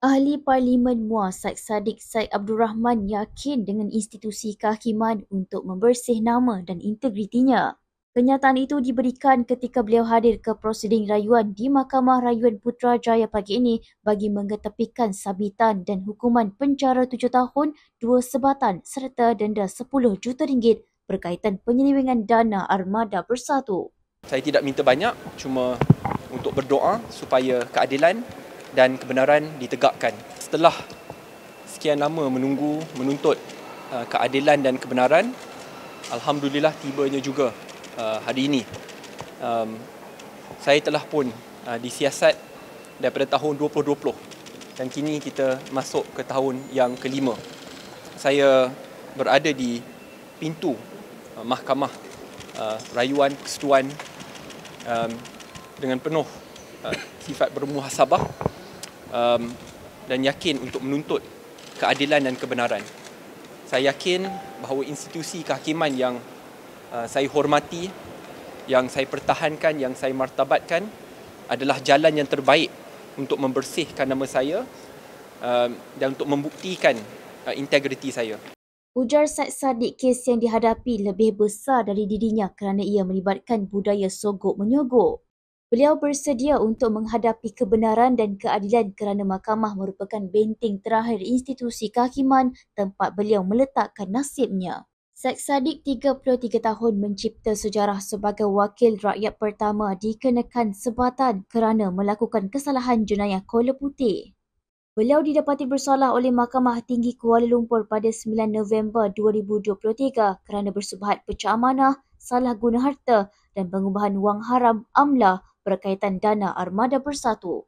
Ahli Parlimen Muar Said Saddiq Said Abdul Rahman yakin dengan institusi kehakiman untuk membersih nama dan integritinya. Kenyataan itu diberikan ketika beliau hadir ke prosiding rayuan di Mahkamah Rayuan Putrajaya pagi ini bagi mengetepikan sabitan dan hukuman penjara 7 tahun, 2 sebatan serta denda 10 juta ringgit berkaitan penyelewengan dana Armada Bersatu. Saya tidak minta banyak, cuma untuk berdoa supaya keadilan dan kebenaran ditegakkan. Setelah sekian lama menunggu, menuntut keadilan dan kebenaran, alhamdulillah tibanya juga hari ini. Saya telah pun disiasat daripada tahun 2020 dan kini kita masuk ke tahun yang kelima. Saya berada di pintu Mahkamah Rayuan Persekutuan dengan penuh sifat bermuhasabah dan yakin untuk menuntut keadilan dan kebenaran. Saya yakin bahawa institusi kehakiman yang saya hormati, yang saya pertahankan, yang saya martabatkan adalah jalan yang terbaik untuk membersihkan nama saya dan untuk membuktikan integriti saya. Ujar Said Saddiq, kes yang dihadapi lebih besar dari dirinya kerana ia melibatkan budaya sogok-menyogok. Beliau bersedia untuk menghadapi kebenaran dan keadilan kerana mahkamah merupakan benteng terakhir institusi kehakiman tempat beliau meletakkan nasibnya. Said Saddiq, 33 tahun, mencipta sejarah sebagai wakil rakyat pertama dikenakan sebatan kerana melakukan kesalahan jenayah Kola Putih. Beliau didapati bersalah oleh Mahkamah Tinggi Kuala Lumpur pada 9 November 2023 kerana bersubhat pecah amanah, salah guna harta dan pengubahan wang haram AMLA berkaitan dana Armada Bersatu.